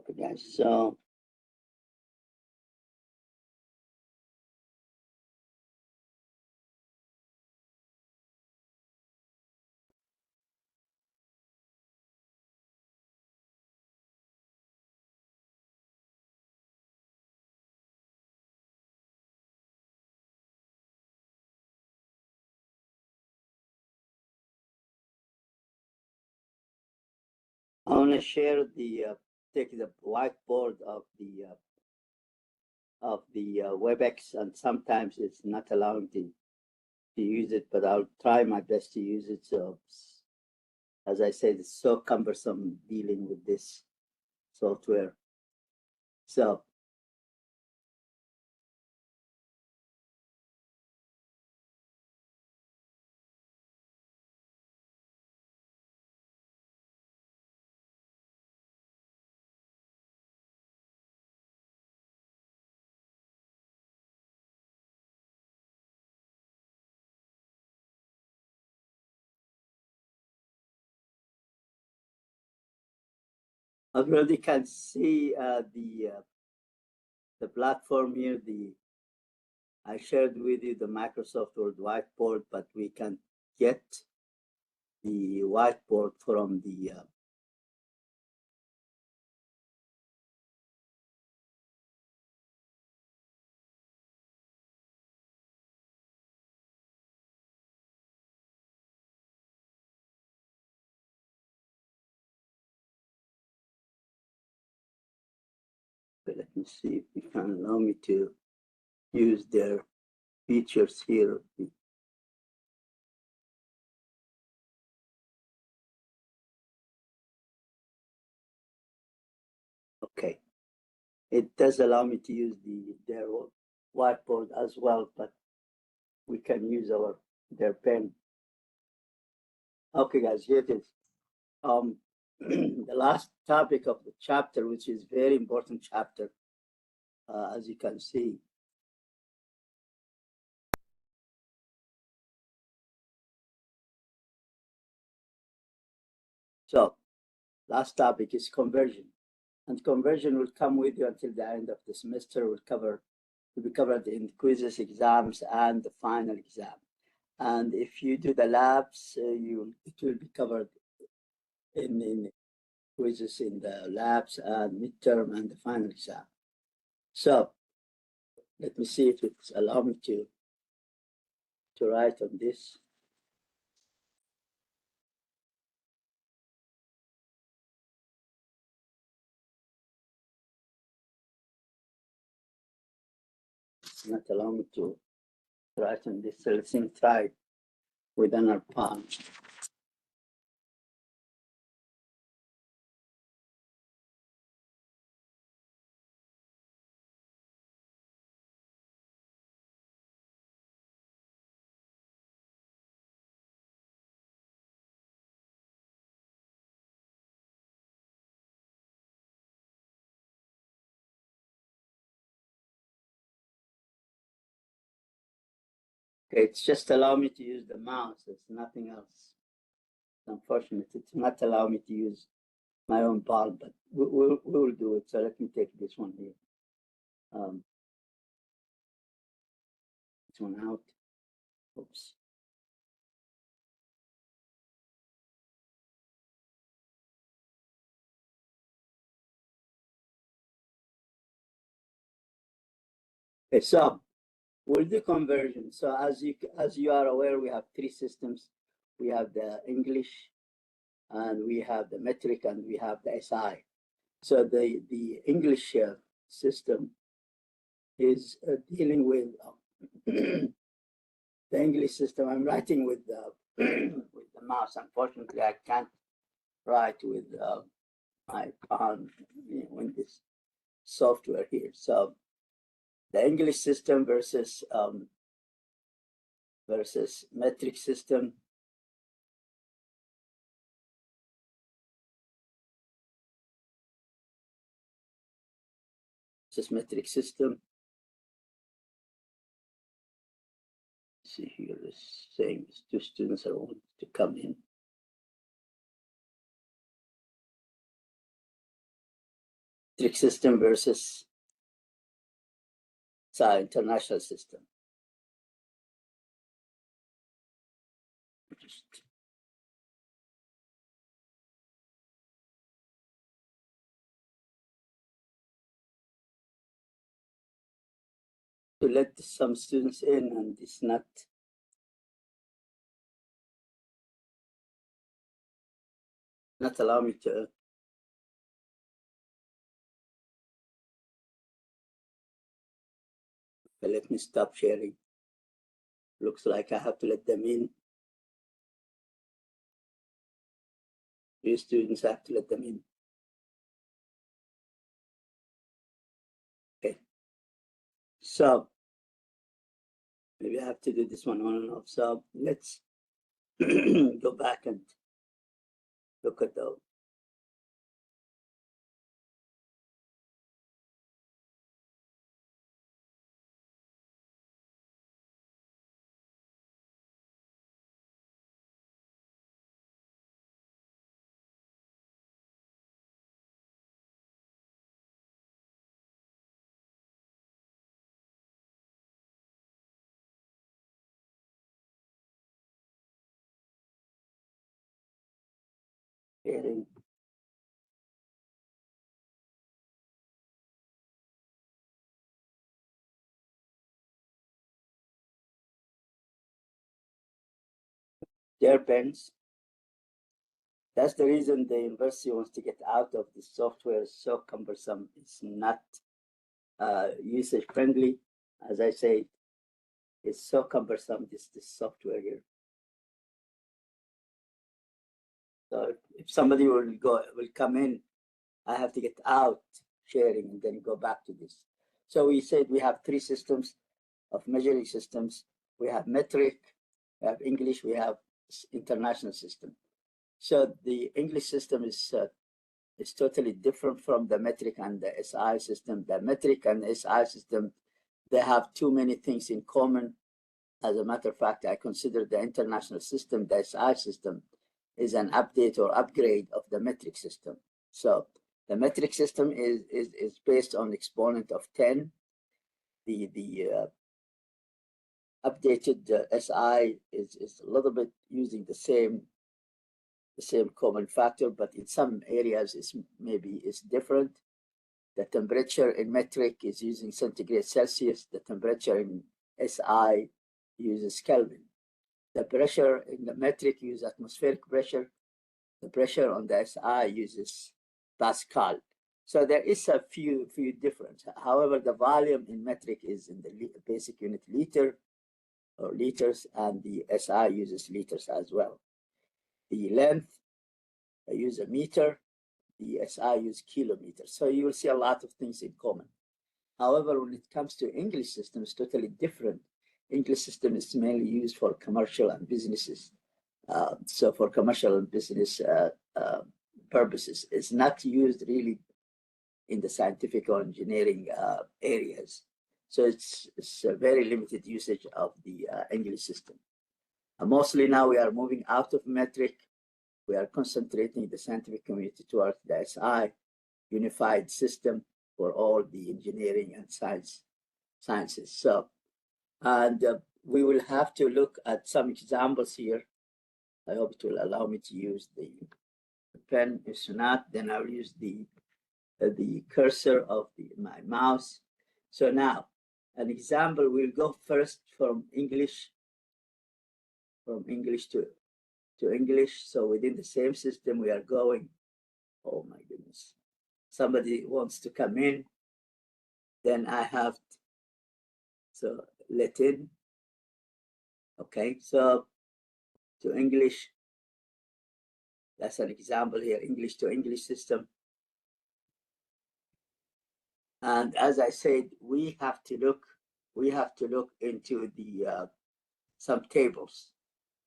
Okay, guys, so I want to share take the whiteboard of the WebEx, and sometimes it's not allowing to use it, but I'll try my best to use it. So, as I said, it's so cumbersome dealing with this software. So, I already can see the platform here. I shared with you the Microsoft Word whiteboard, but we can get the whiteboard from the let me see if you can allow me to use their features here. Okay, it does allow me to use their whiteboard as well, but we can use their pen. Okay, guys, here it is. The last topic of the chapter, which is very important chapter, as you can see. So, last topic is conversion, and conversion will come with you until the end of the semester. Will be covered in quizzes, exams, and the final exam. And if you do the labs, it will be covered in quizzes in the labs and midterm and the final exam. So let me see if it's allow me to write on this. It's not allow me to write on this. So let's try with another palm. Okay, it's just allow me to use the mouse. It's nothing else. Unfortunately, it's not allow me to use my own palm, but we will do it. So let me take this one here. This one out. Oops. Okay, so we'll do conversion. So as you are aware, we have three systems. We have the English, and we have the metric, and we have the SI. So the English system is dealing with the English system. I'm writing with the with the mouse. Unfortunately, I can't write with my palm in this software here. So the English system versus metric system. Versus metric system. See here, the same as two students are wanting to come in. I metric system versus international system. To let some students in, and it's not allow me to. Okay, let me stop sharing. Looks like I have to let them in. These students have to let them in. Okay. So maybe I have to do this one on and off. So let's go back and look at the sharing. Their pens. That's the reason the university wants to get out of the software. It's so cumbersome. It's not usage friendly. As I say, it's so cumbersome, this software here. So if somebody will come in, I have to get out sharing and then go back to this. So we said we have three systems of measuring systems. We have metric, we have English, we have international system. So the English system is totally different from the metric and the SI system. The metric and the SI system, they have too many things in common. As a matter of fact, I consider the international system, the SI system, is an update or upgrade of the metric system. So the metric system is based on exponent of 10. The updated SI is a little bit using the same common factor, but in some areas maybe it's different. The temperature in metric is using centigrade Celsius. The temperature in SI uses Kelvin. The pressure in the metric uses atmospheric pressure. The pressure on the SI uses Pascal. So there is a few difference. However, the volume in metric is in the basic unit liter or liters, and the SI uses liters as well. The length, I use a meter. The SI use kilometers. So you will see a lot of things in common. However, when it comes to English system, it's totally different. English system is mainly used for commercial and businesses. So for commercial and business purposes, it's not used really in the scientific or engineering areas. So it's a very limited usage of the English system. Mostly now we are moving out of metric. We are concentrating the scientific community towards the SI, unified system for all the engineering and sciences. So, and we will have to look at some examples here. I hope it will allow me to use the pen. If not, then I'll use the cursor of my mouse. So now, an example, we'll go first from English to English. So within the same system, we are going. Oh my goodness. Somebody wants to come in. Then I have to let in. Okay, so to English. That's an example here, English to English system. And as I said, we have to look into the some tables.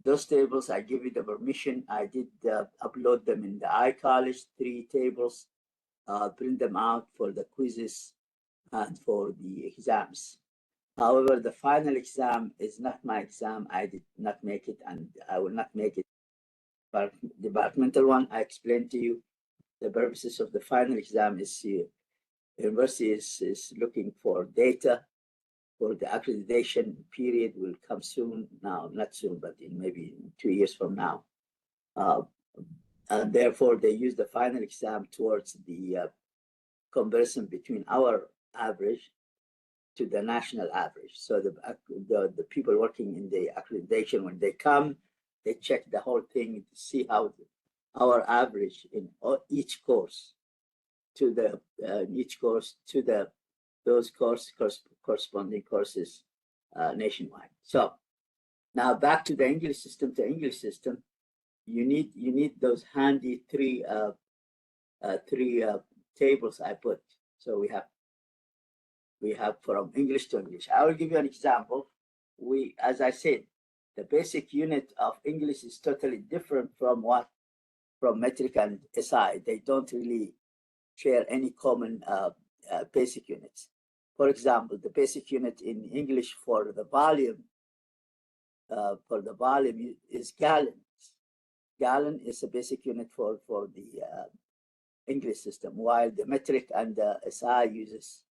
Those tables, I give you the permission. I did upload them in the iCollege, 3 tables, print them out for the quizzes and for the exams. However, the final exam is not my exam. I did not make it, and I will not make it. But departmental one, I explained to you, the purposes of the final exam is University is looking for data for the accreditation period will come soon. Now, not soon, but in maybe 2 years from now. And therefore, they use the final exam towards the comparison between our average to the national average. So the people working in the accreditation, when they come, they check the whole thing to see how our average in each course to the those corresponding courses nationwide. So now back to the English system. The English system, you need those handy three tables I put. So we have from English to English. I will give you an example. As I said, the basic unit of English is totally different from metric and SI. They don't really share any common basic units. For example, the basic unit in English for the volume is gallons. Gallon is a basic unit for the English system, while the metric and the SI uses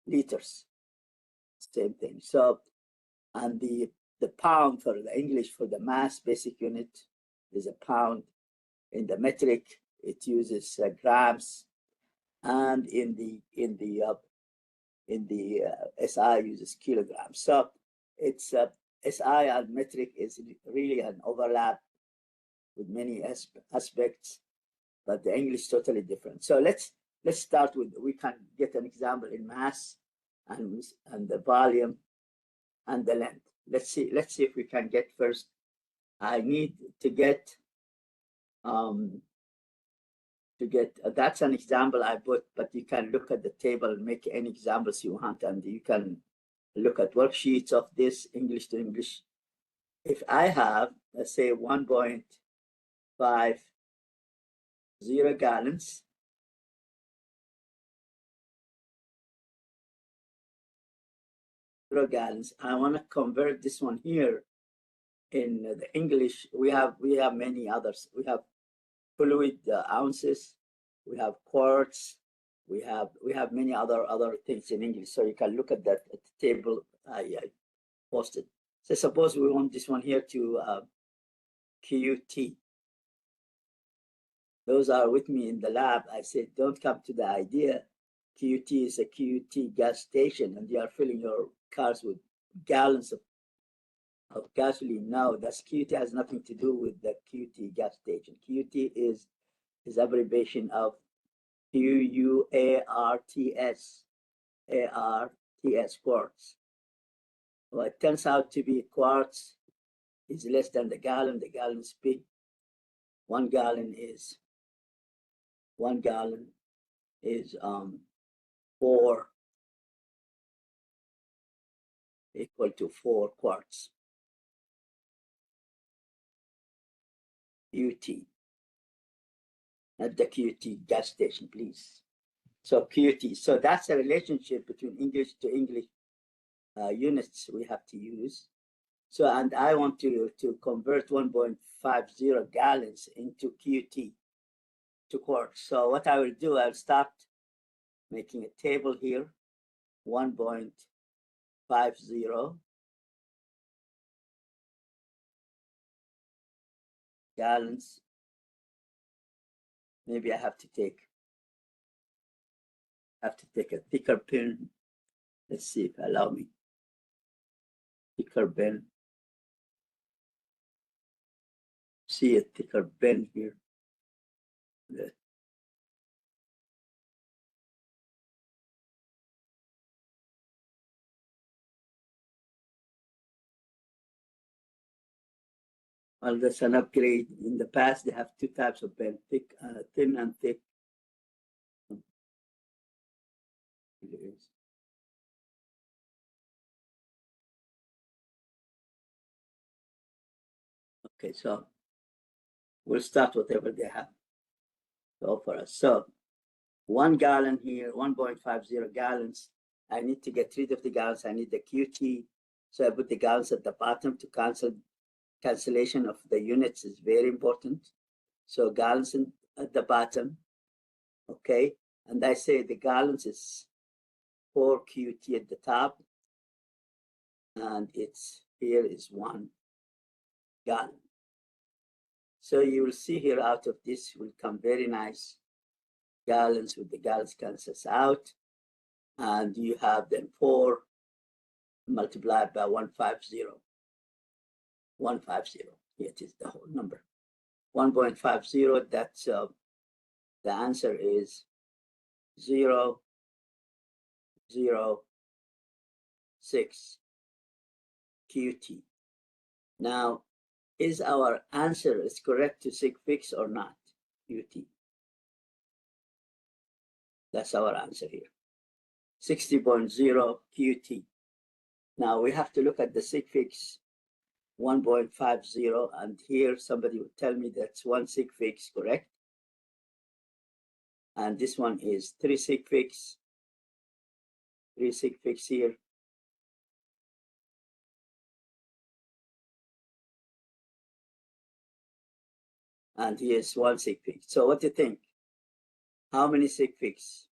liters. Same thing. So, and the pound for the English for the mass basic unit is a pound. In the metric, it uses grams, and in the SI uses kilograms. So it's SI and metric is really an overlap with many aspects, but the English is totally different. So let's start with, we can get an example in mass and the volume and the length. Let's see if we can get first. I need to get that's an example I put, but you can look at the table and make any examples you want, and you can look at worksheets of this English to English. If I have, let's say, 1.50 gallons, I want to convert this one here in the English. We have many others. We have fluid ounces, we have quarts, we have many other things in English. So you can look at that at the table I posted. So suppose we want this one here to QT. Those are with me in the lab. I said, don't come to the idea. QT is a QT gas station, and you are filling your cars with gallons of gasoline. No, that's QT has nothing to do with the QT gas station. QT is abbreviation of QUARTS, quarts. Well, it turns out to be quarts is less than the gallon. The gallon is big. 1 gallon is 4 equal to 4 quarts. QT, not the QT gas station, please. So QT. So that's a relationship between English to English units we have to use. So, and I want to convert 1.50 gallons into QT, to quarts. So what I will do, I'll start making a table here, 1.50 gallons. Maybe I have to take a thicker pen. Let's see if allow me. Thicker pen. See a thicker pen here. Good. Well, that's an upgrade. In the past, they have 2 types of pen, thin and thick. Okay, so we'll start whatever they have to offer us. So 1 gallon here, 1.50 gallons. I need to get rid of the gallons. I need the QT. So I put the gallons at the bottom to cancellation of the units is very important. So gallons at the bottom, okay? And I say the gallons is 4 QT at the top, and it's here is 1 gallon. So you will see here out of this will come very nice gallons with the gallons cancels out, and you have then 4 multiplied by 150. 150. Here it is, the whole number. 1.50. That's the answer is 0, 0, 6 QT. Now, is our answer is correct to sig fix or not? QT. That's our answer here. 60.0 QT. Now we have to look at the sig fix 1.50, and here somebody would tell me that's 1 sig fix, correct? And this one is 3 sig fix. 3 sig fix here. And here's 1 sig fix. So what do you think? How many sig fix?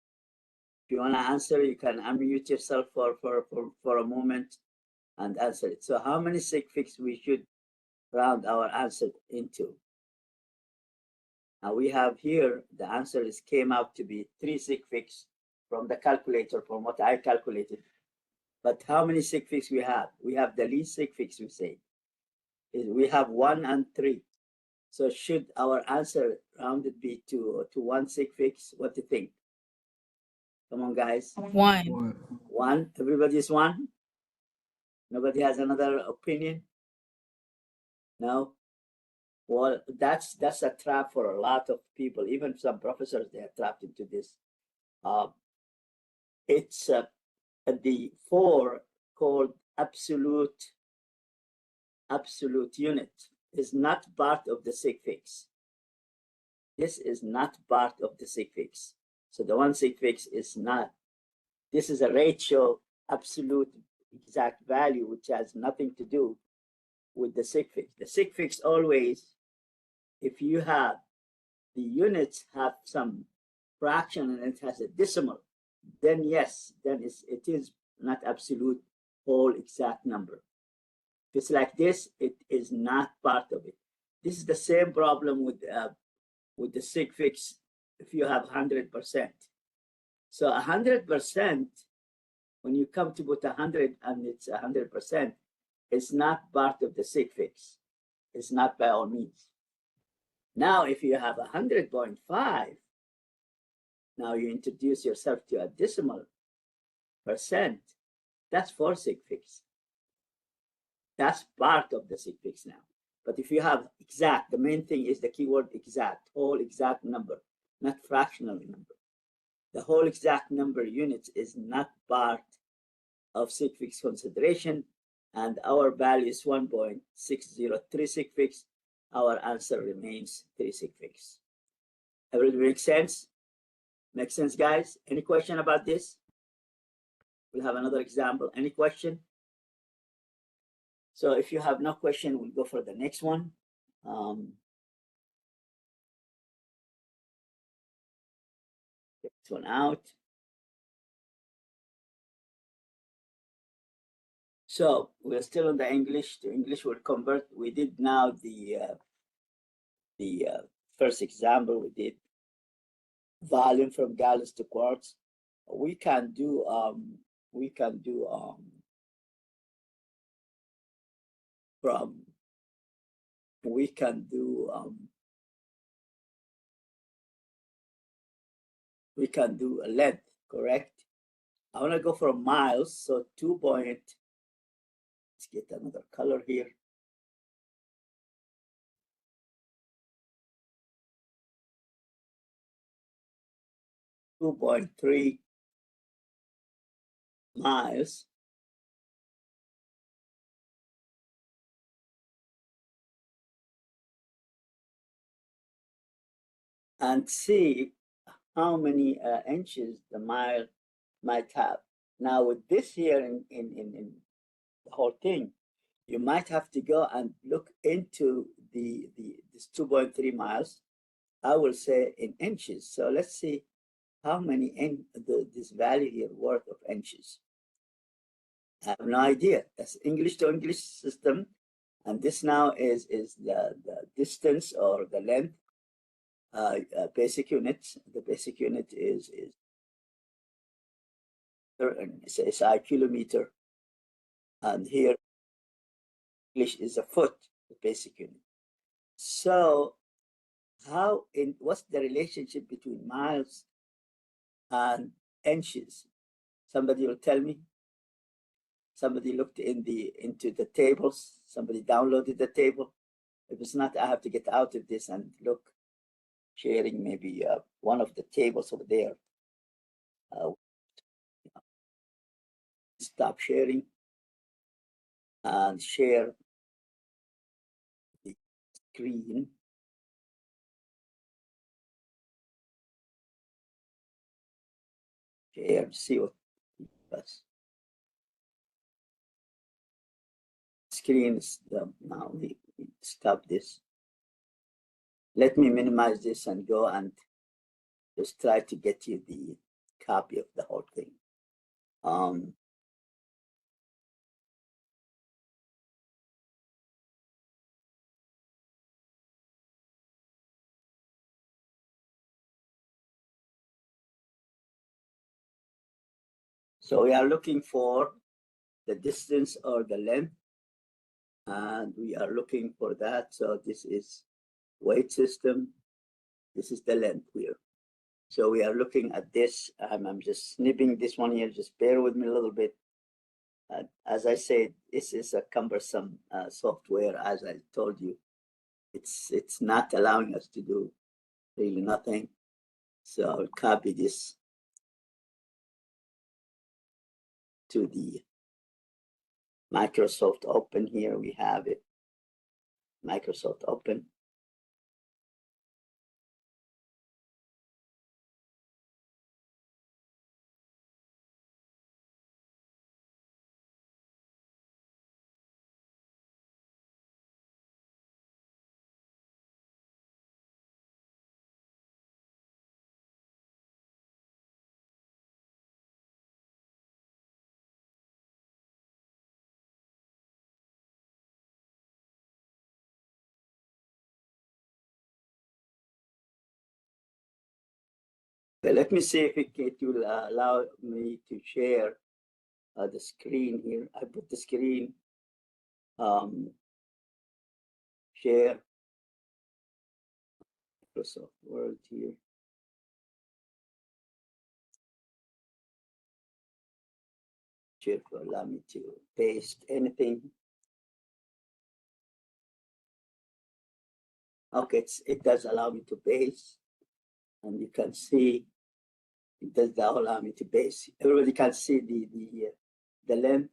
If you want to answer, you can unmute yourself for a moment and answer it. So how many sig fix we should round our answer into? Now we have here, the answer is came out to be 3 sig fix from the calculator, from what I calculated. But how many sig fix we have? We have the least sig fix, we say. We have 1 and 3. So should our answer rounded be to 1 sig fix? What do you think? Come on, guys. 1. 1. Everybody is 1? Nobody has another opinion? No? Well, that's a trap for a lot of people. Even some professors, they are trapped into this. It's the 4 called absolute unit is not part of the sig fix. This is not part of the sig fix. So the 1 sig fix is not. This is a ratio, absolute exact value, which has nothing to do with the sig fix. The sig fix always, if you have the units have some fraction and it has a decimal, then yes, then it is not absolute whole exact number. If it's like this, it is not part of it. This is the same problem with the sig fix if you have 100%. So 100%, when you come to put 100 and it's 100%, it's not part of the sig fix. It's not by all means. Now, if you have 100.5, now you introduce yourself to a decimal percent, that's 4 sig fix. That's part of the sig fix now. But if you have exact, the main thing is the keyword exact, whole exact number, not fractional number. The whole exact number units is not part of sig fix consideration, and our value is 1.603 sig fix. Our answer remains 3 sig fix. Everything makes sense? Makes sense, guys? Any question about this? We'll have another example. Any question? So if you have no question, we'll go for the next one. Get this one out. So we're still on the English. The English will convert. We did now the first example. We did volume from gallons to quarts. We can do a length, correct? I want to go for miles, so 2 point. Let's get another color here. 2.3 miles. And see how many inches the mile might have. Now with this here in the whole thing, you might have to go and look into this 2.3 miles. I will say in inches. So let's see how many this value here worth of inches? I have no idea. That's English to English system. And this now is the distance or the length, basic units. The basic unit is SI kilometer. And here English is a foot, the basic unit. So what's the relationship between miles and inches? Somebody will tell me. Somebody looked into the tables. Somebody downloaded the table. If it's not, I have to get out of this and look, sharing maybe one of the tables over there. Stop sharing and share the screen. Share, see what it does. Screen is now we stop this. Let me minimize this and go and just try to get you the copy of the whole thing. So we are looking for the distance or the length, and we are looking for that. So this is weight system. This is the length here. So we are looking at this. I'm just snipping this one here. Just bear with me a little bit. As I said, this is a cumbersome software. As I told you, it's not allowing us to do really nothing. So I'll copy this to the Microsoft Open. Here we have it. Microsoft Open. Okay, let me see if it will allow me to share the screen here. I put the screen share Microsoft Word here. Share to allow me to paste anything. Okay, it does allow me to paste, and you can see it does allow me to paste. Everybody can see the length.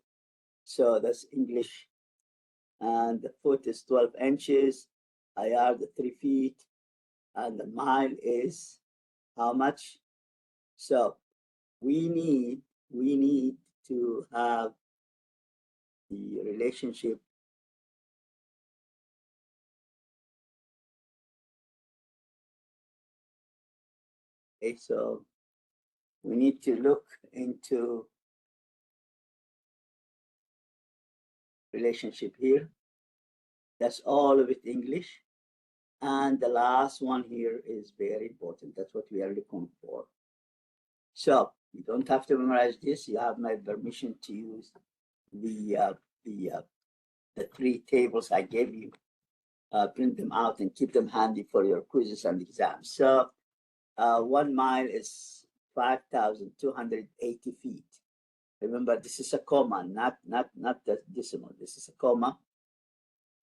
So that's English, and the foot is 12 inches. IR the 3 feet, and the mile is how much? So we need to have the relationship. Okay, so we need to look into relationship here. That's all of it English. And the last one here is very important. That's what we are looking for. So you don't have to memorize this. You have my permission to use the 3 tables I gave you. Print them out and keep them handy for your quizzes and exams. So 1 mile is 5,280 feet. Remember, this is a comma, not the decimal. This is a comma,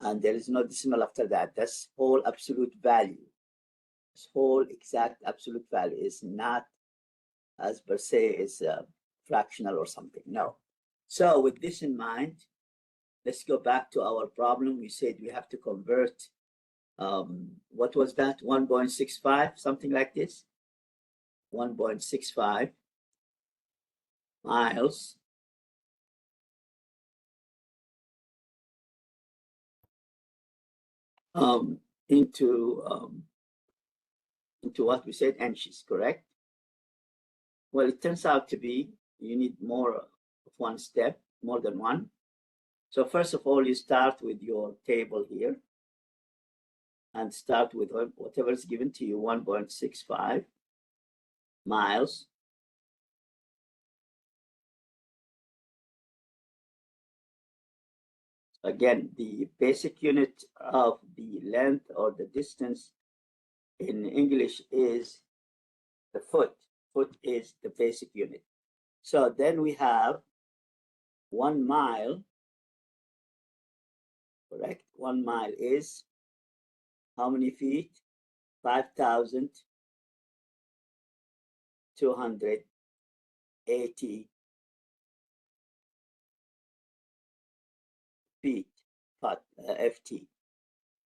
and there is no decimal after that. That's whole absolute value. This whole exact absolute value is not as per se is fractional or something. No. So with this in mind, let's go back to our problem. We said we have to convert, what was that? 1.65, something like this. 1.65 miles into what we said, inches, correct? Well, it turns out to be you need more of one step, more than one. So first of all, you start with your table here and start with whatever is given to you, 1.65 miles. Again, the basic unit of the length or the distance in English is the foot. Foot is the basic unit. So then we have 1 mile, correct? 1 mile is how many feet? 5,280 feet, FT.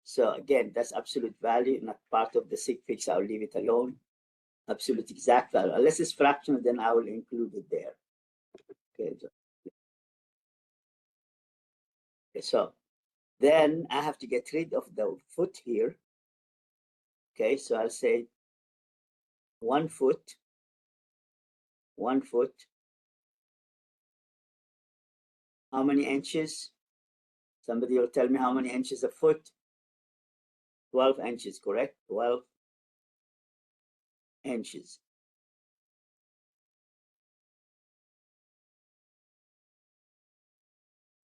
So again, that's absolute value, not part of the sig fix. I'll leave it alone. Absolute exact value. Unless it's fractional, then I will include it there. Okay. So then I have to get rid of the foot here. Okay, so I'll say 1 foot, 1 foot. How many inches? Somebody will tell me how many inches a foot. 12 inches, correct? 12 inches.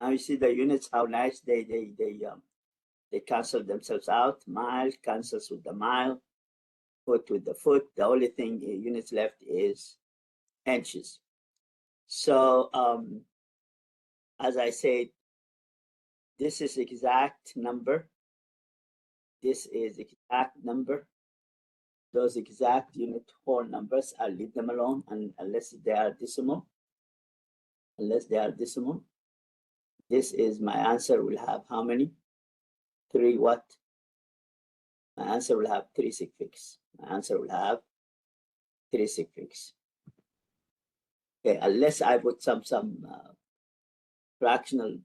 Now you see the units, how nice they cancel themselves out. Mile cancels with the mile, foot with the foot. The only thing units left is inches. So as I said, this is exact number. This is exact number. Those exact unit whole numbers, I'll leave them alone unless they are decimal. Unless they are decimal. This is my answer will have how many? 3 what? My answer will have 3 sig fix. My answer will have 3 sig fix. Okay, unless I put some fractional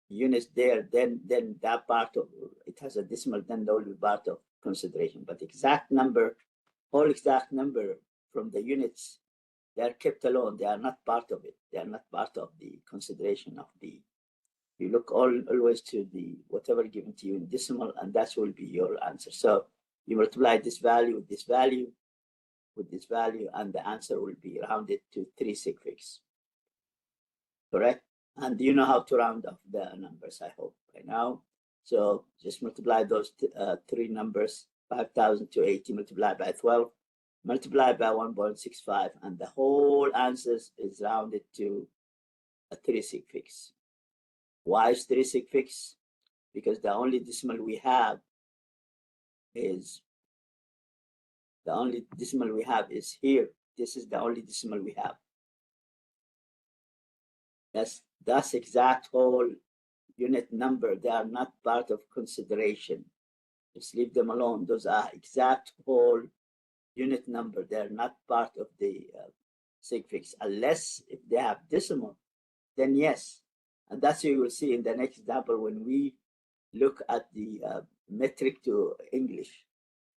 units there, then that part of it has a decimal, then that will be part of consideration. But exact number, all exact number from the units, they are kept alone. They are not part of it. They are not part of the consideration of the. You look always to the whatever given to you in decimal, and that will be your answer. So you multiply this value with this value, with this value, and the answer will be rounded to 3 sig fix. Correct? And you know how to round off the numbers, I hope, by now. So just multiply those 3 numbers, 5,280 multiplied by 12, multiplied by 1.65, and the whole answer is rounded to a 3 sig fix. Why is 3 sig fix? Because the only decimal we have is here. This is the only decimal we have. That's exact whole unit number. They are not part of consideration. Just leave them alone. Those are exact whole unit number. They're not part of the sig fix, unless if they have decimal, then yes. And that's what you will see in the next example when we look at the metric to English.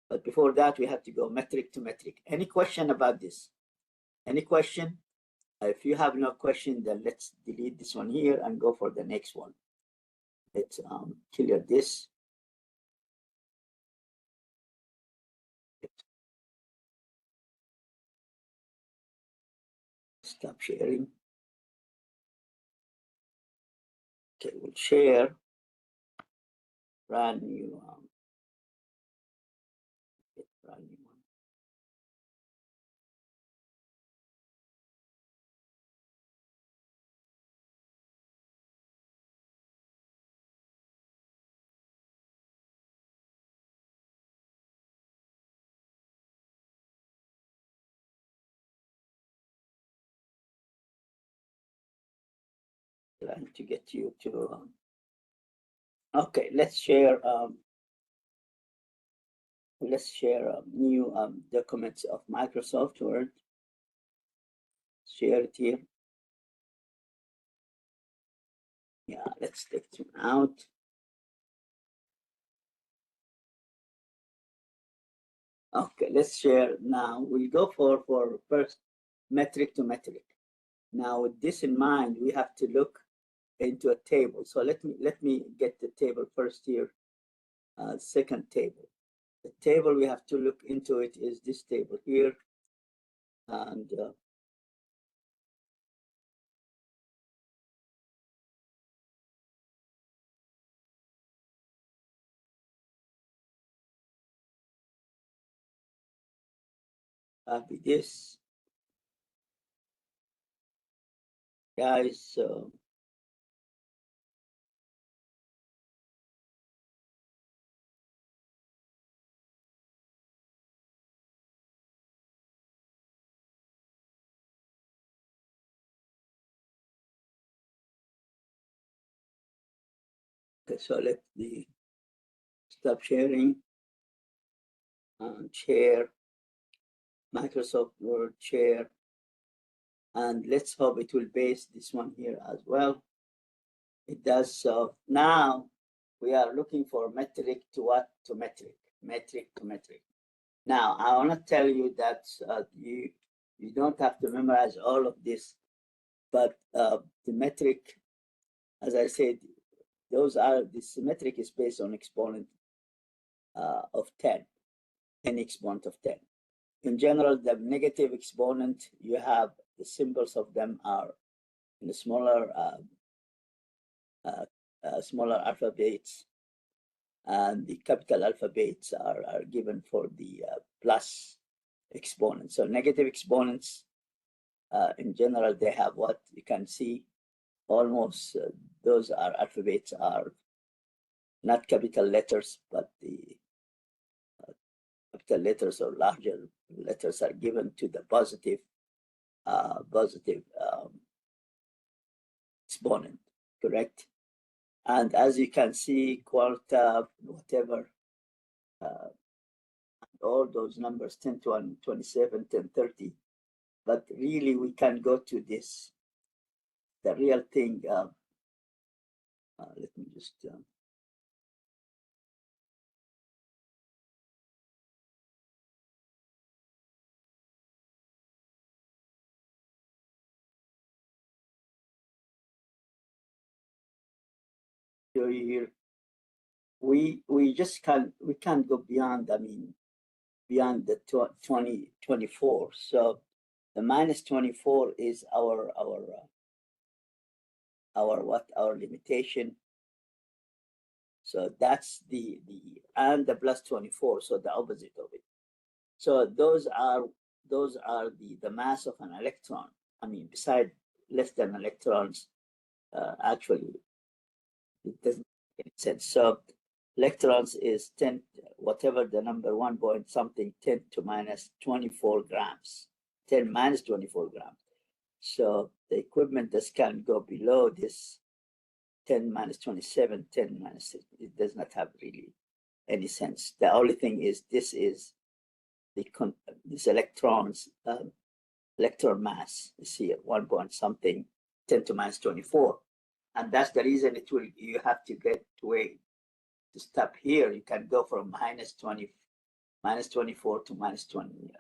But before that, we have to go metric to metric. Any question about this? Any question? If you have no question, then let's delete this one here and go for the next one. Let's clear this. Stop sharing. Okay, we'll share. Brand new. Brand new one. Trying to get you to. Okay, let's share. Let's share new documents of Microsoft Word. Share it here. Yeah, let's take it out. Okay, let's share now. We'll go for first metric to metric. Now, with this in mind, we have to look into a table. So let me get the table first here. Second table. The table we have to look into it is this table here, and be this, guys. So okay, so let me stop sharing and share Microsoft Word share, and let's hope it will base this one here as well. It does. So now we are looking for metric to what? To metric, metric to metric. Now I want to tell you that you don't have to memorize all of this, but the metric, as I said, this metric is based on exponent of 10, n exponent of 10. In general, the negative exponent, you have the symbols of them are in the smaller smaller alphabets, and the capital alphabets are given for the plus exponents. So negative exponents, in general, they have what you can see almost those are alphabets are not capital letters, but the capital letters or larger letters are given to the positive exponent, correct? And as you can see, quarter, whatever, all those numbers 10 to 27, 10, 30. But really, we can go to this, the real thing. Let me just show you here. We just can't go beyond. I mean, beyond the 2024. So the minus 24 is our limitation. So that's the and the plus 24. So the opposite of it. So those are the mass of an electron. I mean, beside less than electrons, actually, it doesn't make sense. So electrons is 10, whatever the number 1 point something, 10 to minus 24 grams, 10 minus 24 grams. So the equipment that can go below this 10 minus 27, 10 minus 6, it does not have really any sense. The only thing is this is this electrons, electron mass, you see at 1 point something, 10 to minus 24. And that's the reason you have to get to stop here. You can go from minus 24 to minus 20,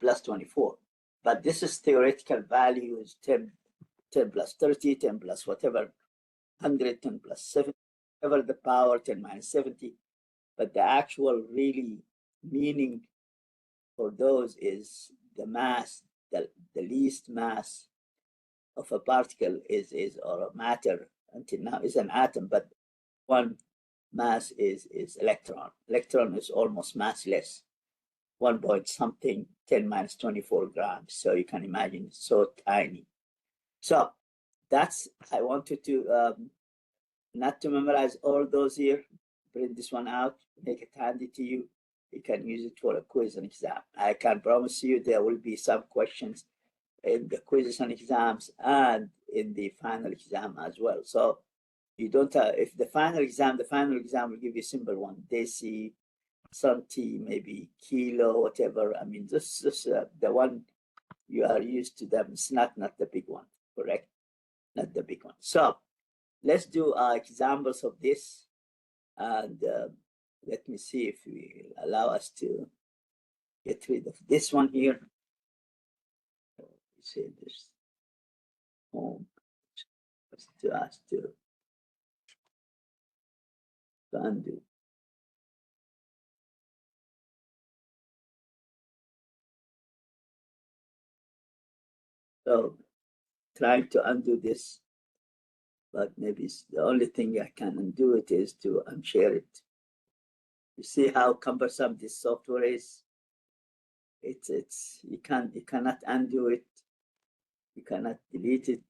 plus 24. But this is theoretical value is 10 plus 30, 10 plus whatever, 100, 10 plus 70, whatever the power, 10 minus 70. But the actual really meaning for those is the mass, the least mass of a particle is or a matter until now is an atom, but one mass is electron. Electron is almost massless, 1 point something, 10 minus 24 grams. So you can imagine it's so tiny. So that's, I wanted to not to memorize all those here, print this one out, make it handy to you. You can use it for a quiz and exam. I can promise you there will be some questions in the quizzes and exams and in the final exam as well. So you don't if the final exam will give you a simple one, deci, centi, maybe kilo, whatever. I mean, this the one you are used to them. It's not the big one, correct? Not the big one. So let's do examples of this, and let me see if we allow us to get rid of this one here. So we say this home to us to undo. So trying to undo this, but maybe it's the only thing I can undo it is to unshare it. You see how cumbersome this software is? It's you cannot undo it. You cannot delete it.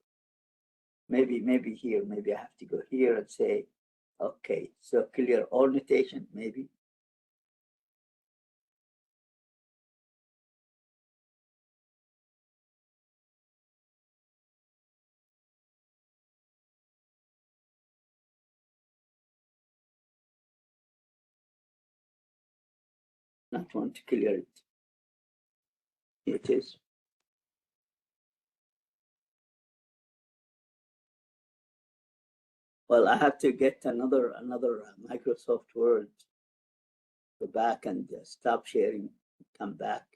Maybe here, maybe I have to go here and say, okay, so clear all notation, maybe. Not want to clear it. Here it is. Well, I have to get another Microsoft Word. Go back and stop sharing, come back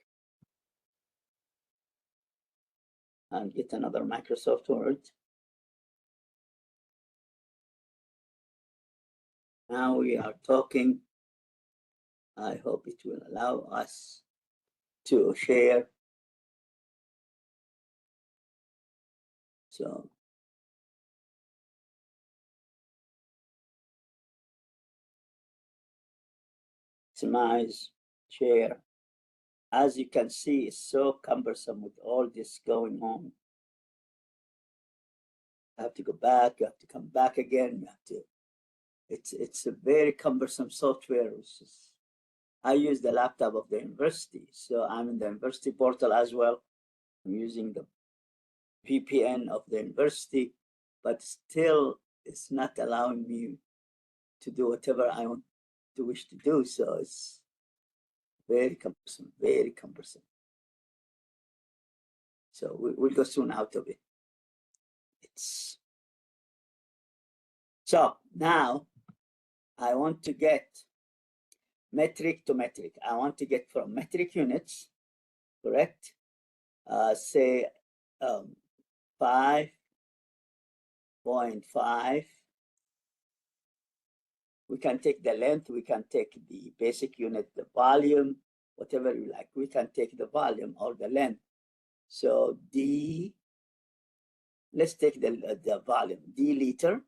and get another Microsoft Word. Now we are talking. I hope it will allow us to share. So maximize, share. As you can see, it's so cumbersome with all this going on. You have to go back, you have to come back again, you have to, it's a very cumbersome software. I use the laptop of the university, so I'm in the university portal as well. I'm using the VPN of the university, but still it's not allowing me to do whatever I want to wish to do. So it's very cumbersome, very cumbersome. So we'll go soon out of it. So now I want to get metric to metric. I want to get from metric units, correct? Say 5.5. We can take the length, we can take the basic unit, the volume, whatever you like. We can take the volume or the length. So D, let's take the volume, D liter.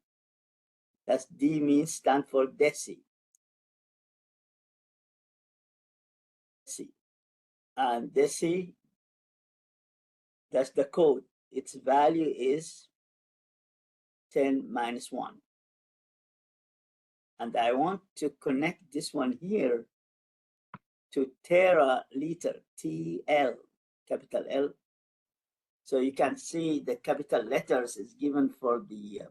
That's D means stand for deci. And deci, that's the code. Its value is 10 minus 1. And I want to connect this one here to tera liter, TL, capital L. So you can see the capital letters is given for the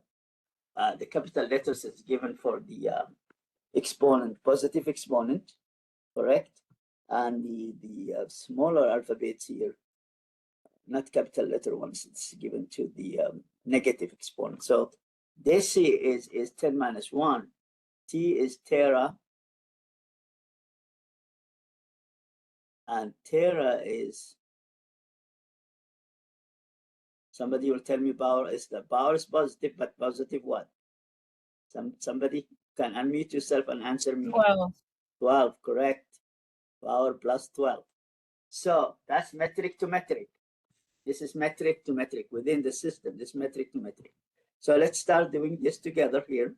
capital letters is given for the exponent, positive exponent, correct? And the smaller alphabets here, not capital letter ones, it's given to the negative exponent. So deci is 10 minus 1. T is tera. And tera is, somebody will tell me power is positive, but positive what? Somebody can unmute yourself and answer me. 12. 12, correct. Power plus 12. So that's metric to metric. This is metric to metric within the system, this metric to metric. So let's start doing this together here.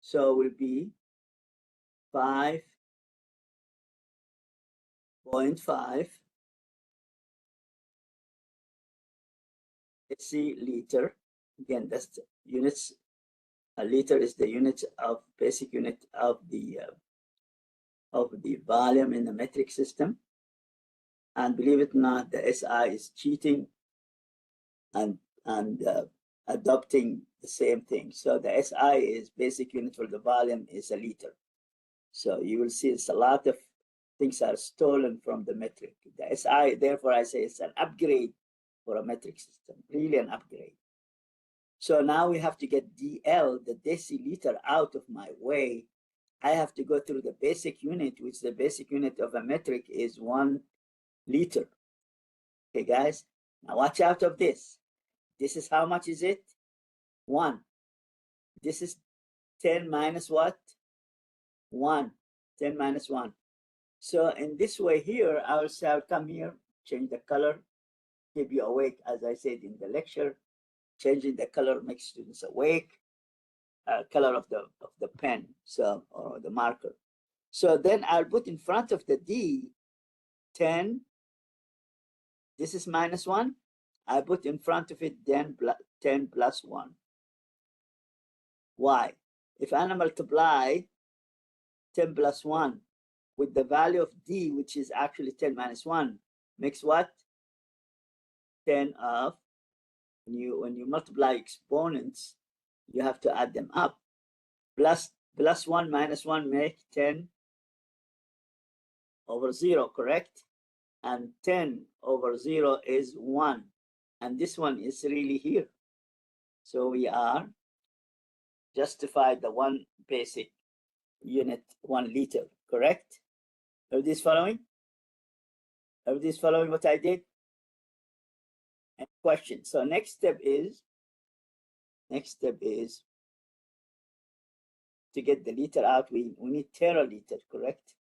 So will be 5.5 deciliter. Again, that's the units. A liter is the unit of basic unit of the volume in the metric system. And believe it or not, the SI is cheating and adopting the same thing. So the SI is basic unit for the volume is a liter. So you will see it's a lot of things are stolen from the metric. The SI, therefore I say it's an upgrade for a metric system, really an upgrade. So now we have to get DL, the deciliter, out of my way. I have to go through the basic unit, which the basic unit of a metric is 1 liter. Okay, guys, now watch out of this. This is how much is it? 1. This is 10 minus what? 1. 10 minus 1. So in this way here, I'll come here, change the color, keep you awake, as I said in the lecture. Changing the color makes students awake. Color of the pen, so, or the marker. So then I'll put in front of the D 10. This is minus 1. I put in front of it then 10 plus 1. Why? If I multiply 10 plus 1 with the value of D, which is actually 10 minus 1, makes what? 10 of, when you multiply exponents, you have to add them up. Plus 1 minus 1 make 10 over 0, correct? And 10 over 0 is 1. And this one is really here. So we are justified the one basic unit, 1 liter, correct? Everybody's following? Everybody's following what I did? And question. So next step is to get the liter out, we need teraliter, correct?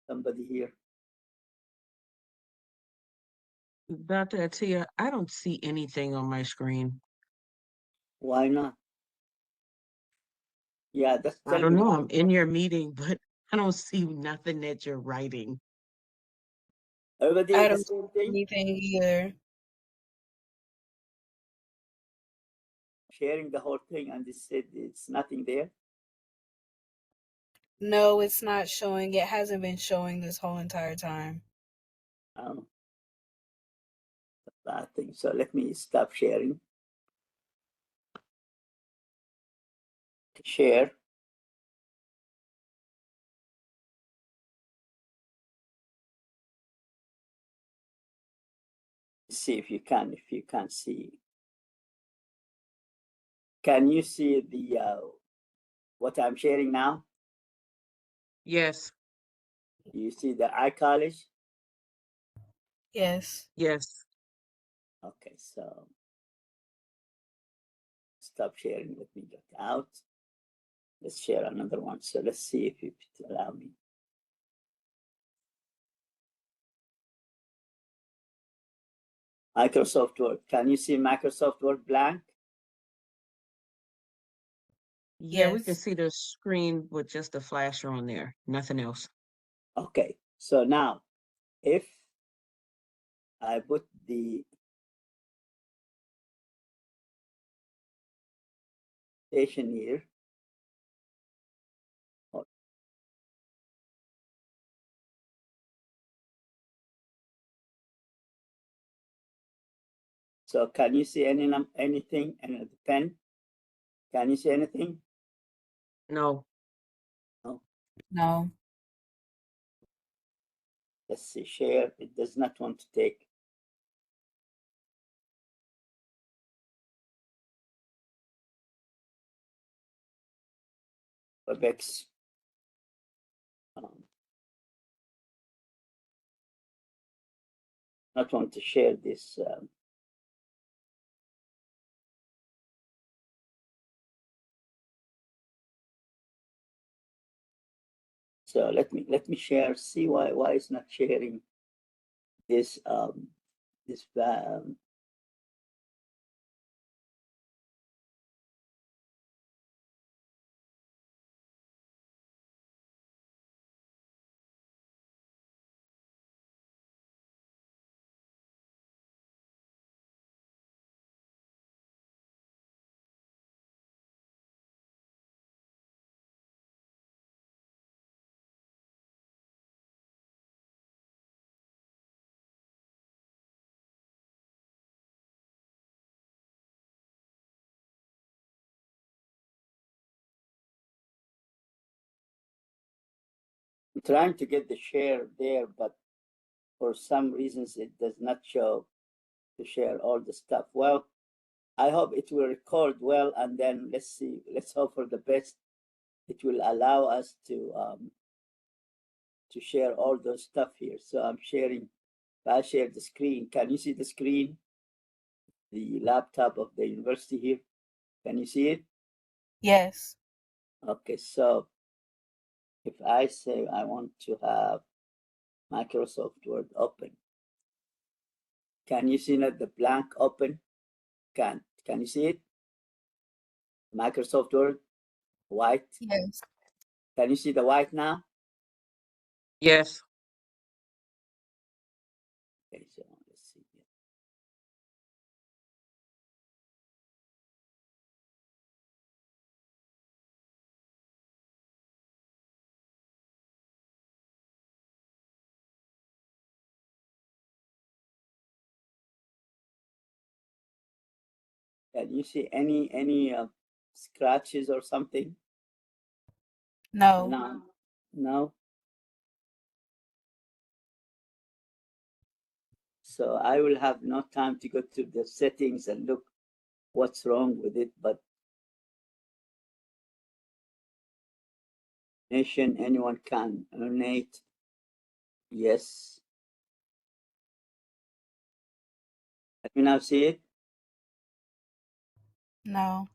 Somebody here? Dr. Atia, I don't see anything on my screen. Why not? Yeah, that's I tell don't me. know. I'm in your meeting, but I don't see nothing that you're writing. Everybody I is the don't same see thing? anything either. Sharing the whole thing and they said it's nothing there? No, it's not showing. It hasn't been showing this whole entire time. Oh, bad thing. So let me stop sharing. Share. See if you can see. Can you see the what I'm sharing now? Yes, You see the iCollege? Yes. yes. Okay, so stop sharing. Let me get out. Let's share another one. So let's see if it allow me. Microsoft Word. Can you see Microsoft Word blank? Yeah, we can Yes. see the screen with just a flasher on there, nothing else. Okay, so now if I put the station here, so can you see anything in the pen? Can you see anything? No. No. No. Let's see, share. It does not want to take. WebEx. Not want to share this. So let me share. See why it's not sharing this this I'm trying to get the share there, but for some reasons it does not show to share all the stuff. Well, I hope it will record well, and then let's see. Let's hope for the best. It will allow us to share all those stuff here. So I'm sharing. I share the screen. Can you see the screen? The laptop of the university here. Can you see it? Yes. Okay. So if I say I want to have Microsoft Word open, can you see that the blank open? Can you see it? Microsoft Word, white. Yes. Can you see the white now? Yes. Okay, so let's see. Can you see any scratches or something? No. No. No. So I will have no time to go to the settings and look what's wrong with it, but nation, anyone can donate. Yes. Let me now see it. No.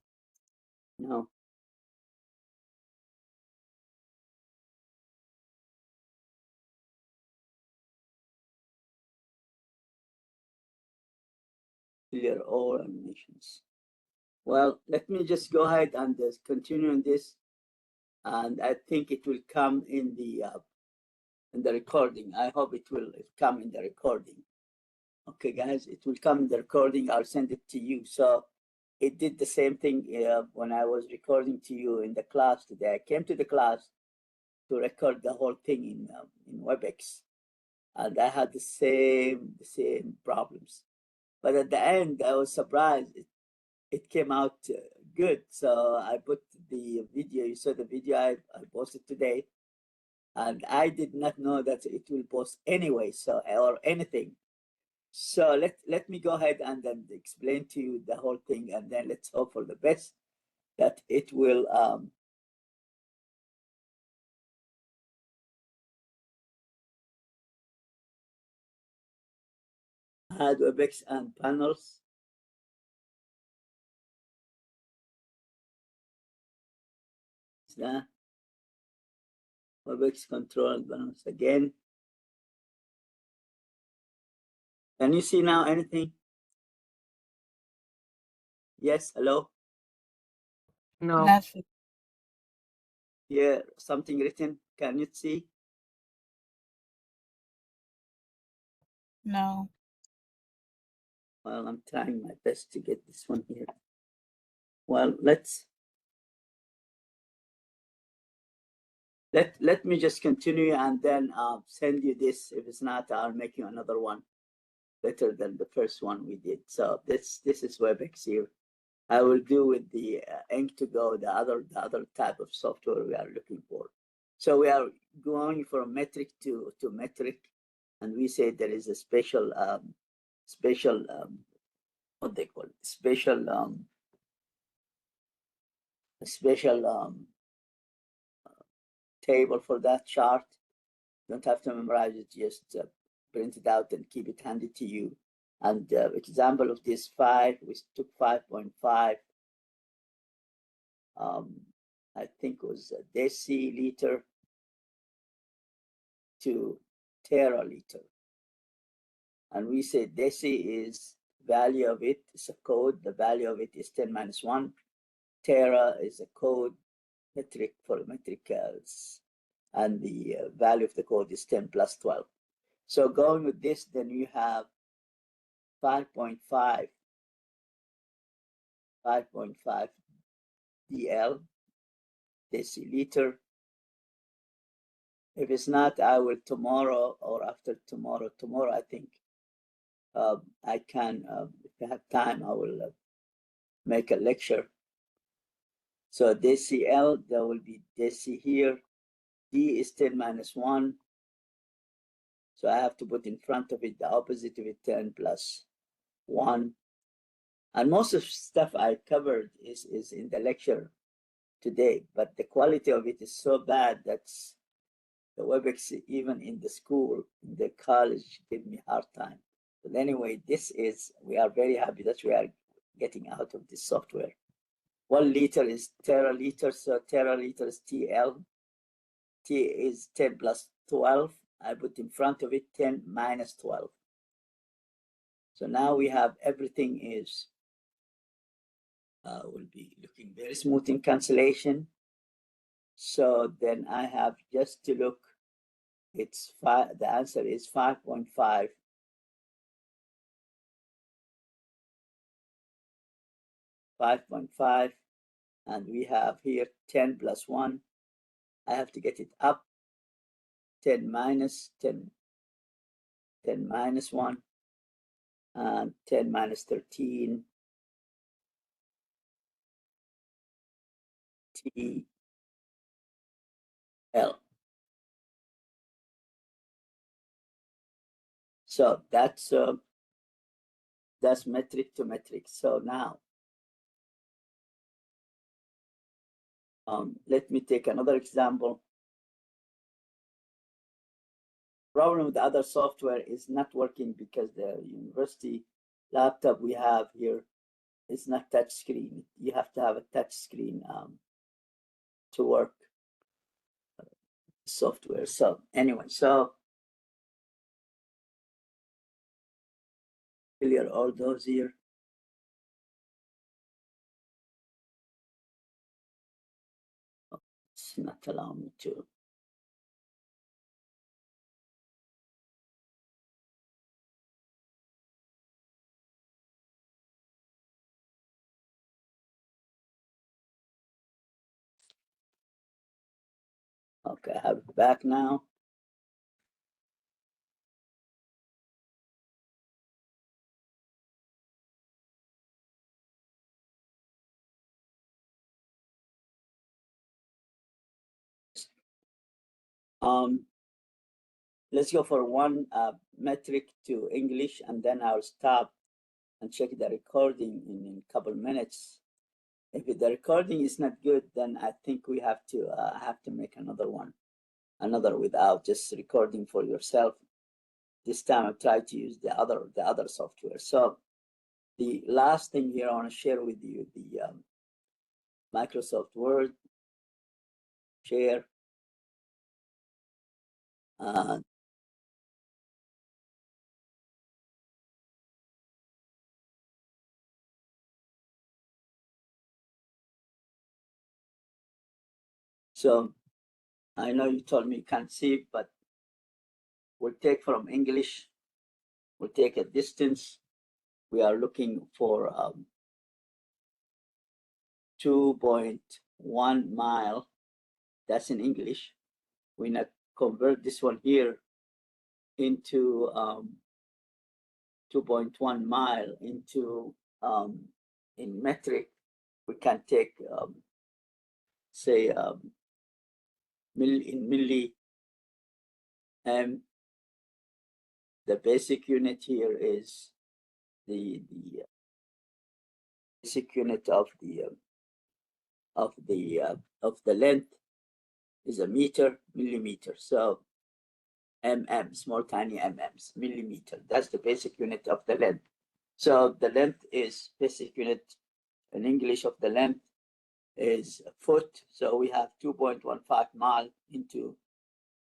No. Clear all animations. Well, let me just go ahead and just continue on this, and I think it will come in the recording. I hope it will come in the recording. Okay, guys, it will come in the recording. I'll send it to you. So it did the same thing when I was recording to you in the class today. I came to the class to record the whole thing in WebEx, and I had the same problems. But at the end, I was surprised. It came out good. So I put the video. You saw the video I posted today, and I did not know that it will post anyway. So or anything. So let me go ahead and then explain to you the whole thing, and then let's hope for the best that it will add WebEx and panels. Is that WebEx control panels again? Can you see now anything? Yes, hello? No. Nothing. Here, something written. Can you see? No. Well, I'm trying my best to get this one here. Well, let me just continue and then send you this. If it's not, I'll make you another one better than the first one we did. So this is WebEx here. I will do with the Ink2Go, the other type of software we are looking for. So we are going from metric to metric, and we say there is a special what they call it, special table for that chart. You don't have to memorize it, just print it out and keep it handy to you. And example of this 5, we took 5.5. I think it was a deciliter to teraliter. And we say deci is value of it, it's a code. The value of it is 10 minus 1. Tera is a code, metric for metricals. And the value of the code is 10 plus 12. So going with this, then you have 5.5 DL, deciliter. If it's not, I will tomorrow or after tomorrow, I think I can, if I have time, I will make a lecture. So decl, there will be deci here. D is 10 minus 1. So I have to put in front of it the opposite of it, 10 plus 1. And most of the stuff I covered is in the lecture today, but the quality of it is so bad that the WebEx, even in the school, in the college, gave me a hard time. But anyway, we are very happy that we are getting out of this software. 1 liter is teraliter, so teraliter is TL. T is 10 plus 12. I put in front of it 10 minus 12. So now we have everything is, will be looking very smooth in cancellation. So then I have just to look, it's the answer is 5.5. 5.5, and we have here 10 plus 1. I have to get it up. 10 minus 10, 10 minus 1, and 10 minus 13, TL. So that's metric to metric. So now, let me take another example. Problem with the other software is not working because the university laptop we have here is not touch screen. You have to have a touch screen to work software. So anyway, so clear all those here. It's not allowing me to. Okay, I have it back now. Let's go for one metric to English, and then I'll stop and check the recording in a couple minutes. If the recording is not good, then I think we have to make another one, another without just recording for yourself. This time I'll try to use the other software. So the last thing here I want to share with you, the Microsoft Word, share. So I know you told me you can't see, but we'll take from English, we'll take a distance. We are looking for 2.1 mile. That's in English. We now convert this one here into 2.1 mile into in metric. We can take say in milli. The basic unit here is the basic unit of the length is a meter, millimeter. So mm, small tiny mm's, millimeter. That's the basic unit of the length. So the length is basic unit in English of the length is a foot. So we have 2.15 mile into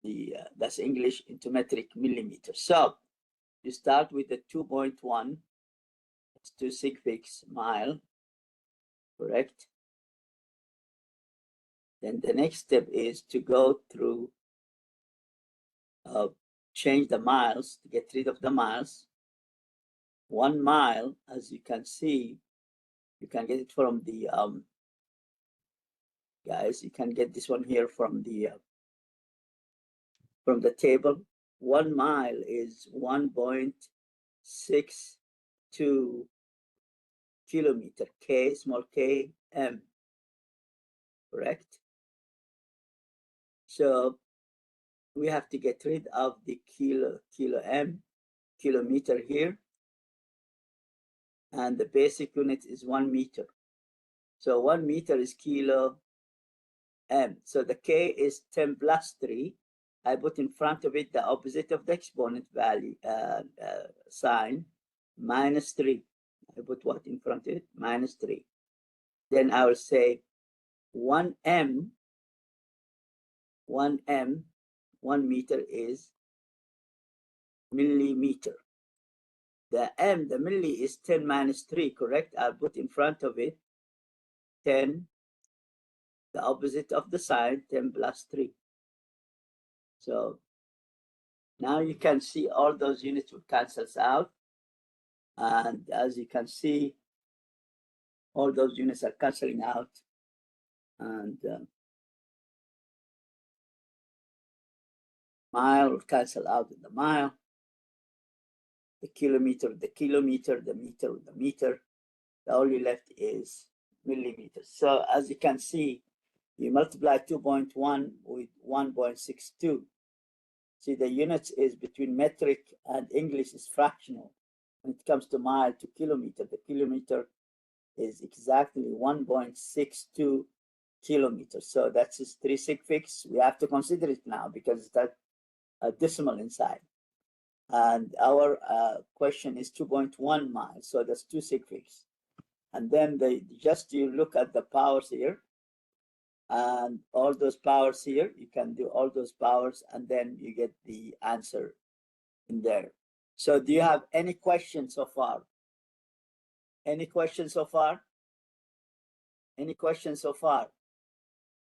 the that's English into metric millimeter. So you start with the 2.1 to 6 mile, correct? Then the next step is to go through, change the miles to get rid of the miles. 1 mile, as you can see, you can get it from the, guys, you can get this one here from the table. 1 mile is 1.62 kilometer, K, small k, M, correct? So we have to get rid of the kilo M, kilometer here. and the basic unit is 1 meter. So 1 meter is kilo m. So the K is 10 plus 3. I put in front of it the opposite of the exponent value sign, minus 3. I put what in front of it? Minus 3. Then I will say 1m, 1 meter is millimeter. The m, the milli is 10 minus 3, correct? I'll put in front of it 10, the opposite of the sign, 10 plus 3. So now you can see all those units will cancel out. And as you can see, all those units are canceling out. And mile will cancel out in the mile. The kilometer, the kilometer, the meter, the meter. The only left is millimeters. So as you can see, you multiply 2.1 with 1.62. See, the units is between metric and English is fractional. When it comes to mile to kilometer, the kilometer is exactly 1.62 kilometers. So that's just 3 sig figs. We have to consider it now because that's a decimal inside. And our question is 2.1 miles. So that's 2 sig figs. And then you look at the powers here and all those powers here, you can do all those powers and then you get the answer in there. So do you have any questions so far? Any questions so far? Any questions so far,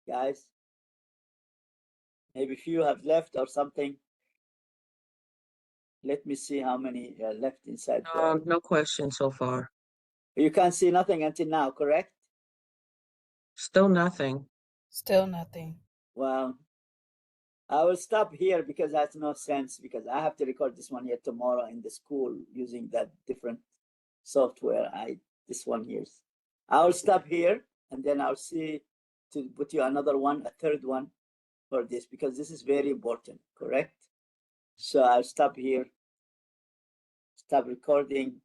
guys? Maybe few have left or something. Let me see how many left inside. No question so far. You can't see nothing until now, correct? Still nothing. Still nothing. Well, I will stop here because that's no sense because I have to record this one here tomorrow in the school using that different software. This one here. I will stop here and then I'll see to put you another one, a third one for this because this is very important, correct? So I'll stop here, stop recording.